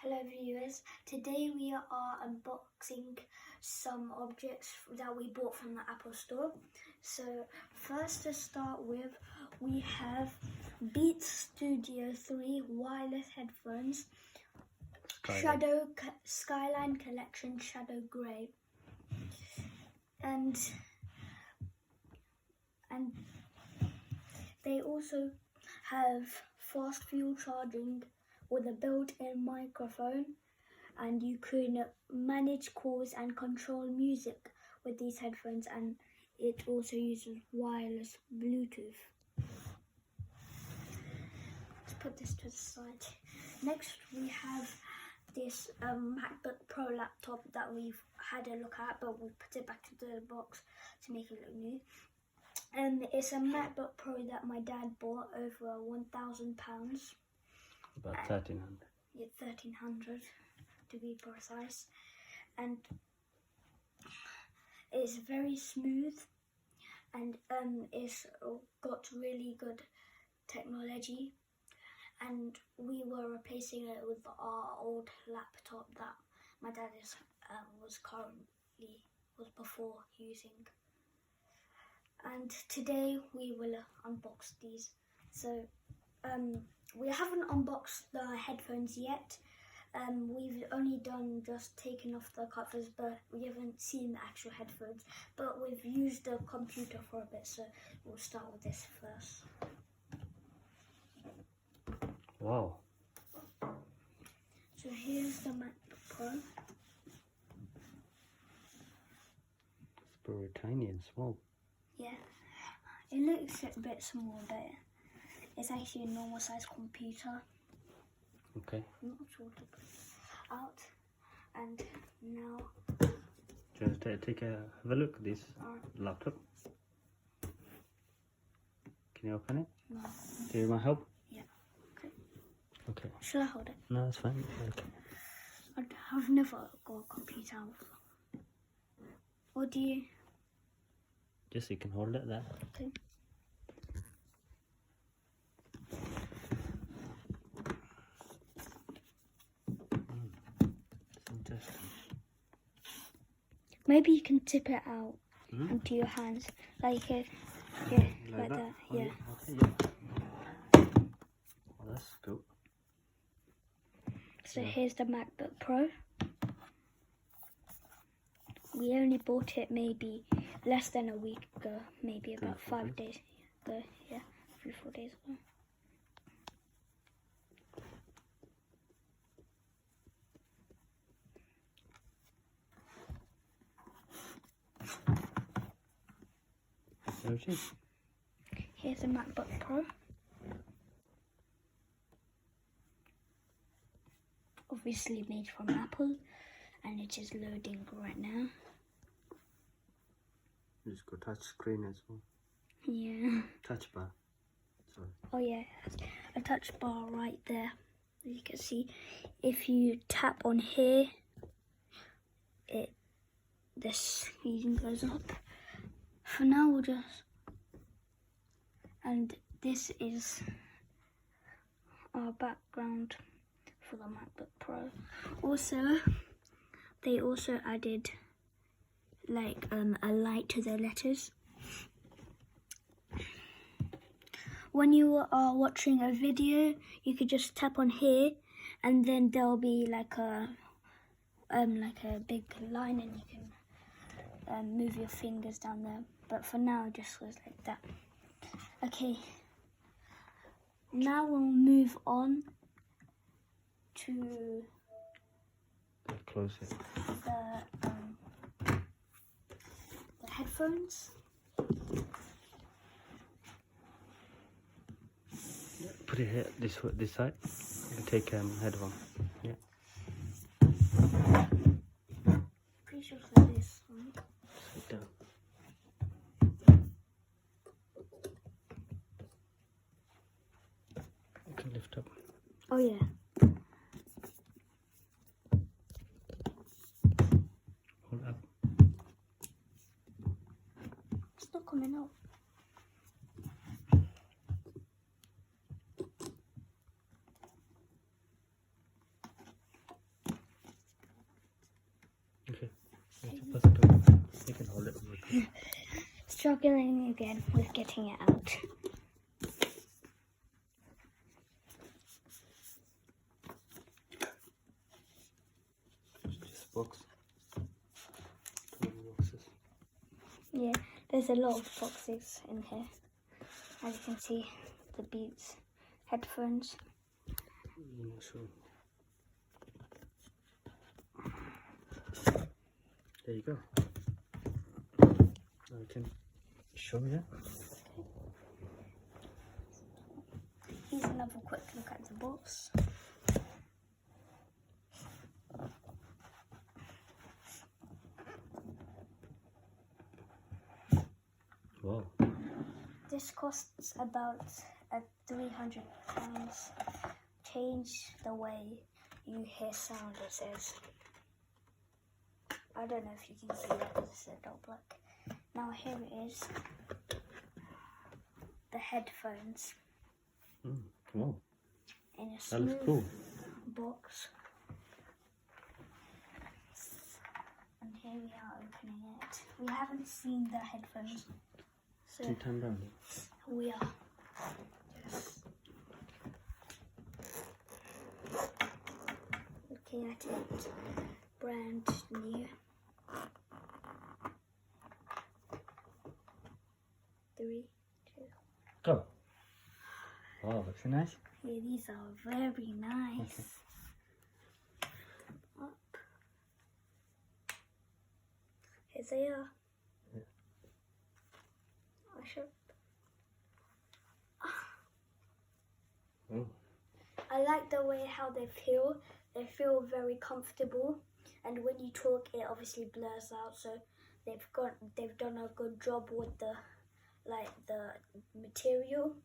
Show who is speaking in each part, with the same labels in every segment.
Speaker 1: Hello viewers, today we are unboxing some objects that we bought from the Apple Store. So first to start with, we have Beats Studio 3 wireless headphones, Skyline Collection Shadow Grey, and they also have fast fuel charging with a built-in microphone, and you can manage calls and control music with these headphones, and it also uses wireless Bluetooth. Let's put this to the side. Next we have this MacBook Pro laptop that we've had a look at, but we'll put it back into the box to make it look new. It's a MacBook Pro that my dad bought over £1,000.
Speaker 2: About 1,300.
Speaker 1: Yeah, 1,300 to be precise. And it's very smooth, and it's got really good technology. And we were replacing it with our old laptop that my dad was before using. And today we will unbox these. So we haven't unboxed the headphones yet. We've only just taken off the covers, but we haven't seen the actual headphones. But we've used the computer for a bit, so we'll start with this first.
Speaker 2: Wow.
Speaker 1: So here's the MacBook Pro.
Speaker 2: It's very tiny and small.
Speaker 1: Yeah, it looks a bit small, but it's actually a normal size computer.
Speaker 2: Okay.
Speaker 1: I'm not sure to put it out. And now,
Speaker 2: Do you want to have a look at this laptop? Can you open it?
Speaker 1: No.
Speaker 2: Do you want help?
Speaker 1: Yeah. Okay.
Speaker 2: Okay.
Speaker 1: Should I hold it?
Speaker 2: No, that's fine. Okay.
Speaker 1: I've never got a computer before. Or do you?
Speaker 2: Just so you can hold it there.
Speaker 1: Okay.
Speaker 2: Interesting.
Speaker 1: Maybe you can tip it out into your hands, like like that. Yeah.
Speaker 2: Okay, yeah. Well, that's cool.
Speaker 1: So here's the MacBook Pro. We only bought it maybe less than a week ago, maybe about 5 days ago. Yeah, 3-4 days ago. Here's a MacBook Pro. Obviously made from Apple, and it is loading right now.
Speaker 2: It's got touch screen as well.
Speaker 1: Yeah.
Speaker 2: Touch bar. Sorry.
Speaker 1: Oh yeah, it has a touch bar right there. As you can see, if you tap on here, the screen goes up. For now, we'll just, and this is our background for the MacBook Pro. Also, they also added like a light to the letters. When you are watching a video, you could just tap on here, and then there'll be like a big line, and you can move your fingers down there. But for now, it just goes like that. Okay. Now we'll move on to
Speaker 2: Close it.
Speaker 1: the headphones.
Speaker 2: Put it here, this side. You take headphone. Yeah.
Speaker 1: Pretty sure for this one.
Speaker 2: Sit down. You can lift up.
Speaker 1: Oh yeah.
Speaker 2: Hold up.
Speaker 1: It's not coming out.
Speaker 2: You can hold it.
Speaker 1: Struggling again with getting it out.
Speaker 2: Just box. 12 boxes.
Speaker 1: Yeah, there's a lot of boxes in here. As you can see, the Beats headphones.
Speaker 2: I'm not sure. There you go. Now you can show me that.
Speaker 1: Here's another quick look at the box.
Speaker 2: Wow.
Speaker 1: This costs about £300. Change the way you hear sound, it says. I don't know if you can see that because it's a dot black. Now here it is. The headphones.
Speaker 2: Wow.
Speaker 1: In a
Speaker 2: That
Speaker 1: smooth
Speaker 2: looks cool.
Speaker 1: box. And here we are opening it. We haven't seen the headphones. So
Speaker 2: Can you turn down?
Speaker 1: we are just looking at it. Brand new. 3, 2.
Speaker 2: Go. Wow, looks nice.
Speaker 1: Yeah, these are very nice.
Speaker 2: Okay.
Speaker 1: Up. Here they are.
Speaker 2: Yeah.
Speaker 1: I should.
Speaker 2: Oh.
Speaker 1: I like the way how they feel. They feel very comfortable, and when you talk, it obviously blurs out. So they've done a good job with the material.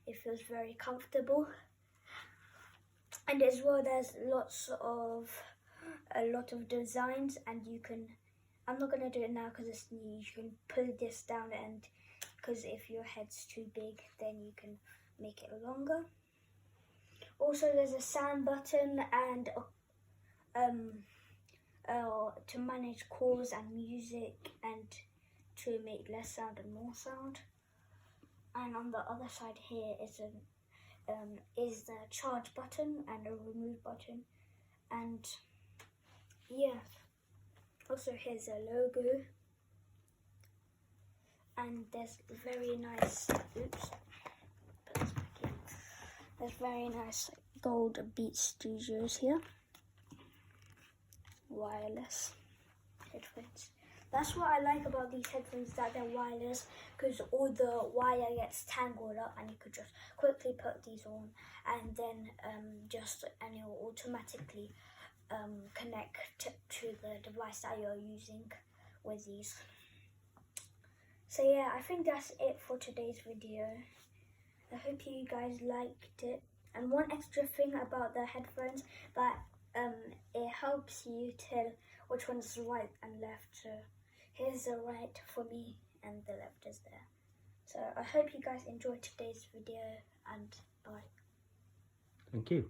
Speaker 1: It feels very comfortable, and as well, there's a lot of designs, and you can. I'm not gonna do it now because it's new. You can pull this down, and because if your head's too big, then you can make it longer. Also, there's a sound button and to manage calls and music and to make less sound and more sound. And on the other side here is the charge button and a remove button. And yeah, also here's a logo. And there's very nice, oops, put this back in. There's very nice gold Beats Studios here. Wireless headphones. That's what I like about these headphones, that they're wireless, because all the wire gets tangled up and you could just quickly put these on and then and it will automatically connect to the device that you're using with these. So yeah, I think that's it for today's video. I hope you guys liked it. And one extra thing about the headphones, that it helps you tell which one is right and left. So here's the right for me and the left is there. So I hope you guys enjoyed today's video, and bye.
Speaker 2: Thank you.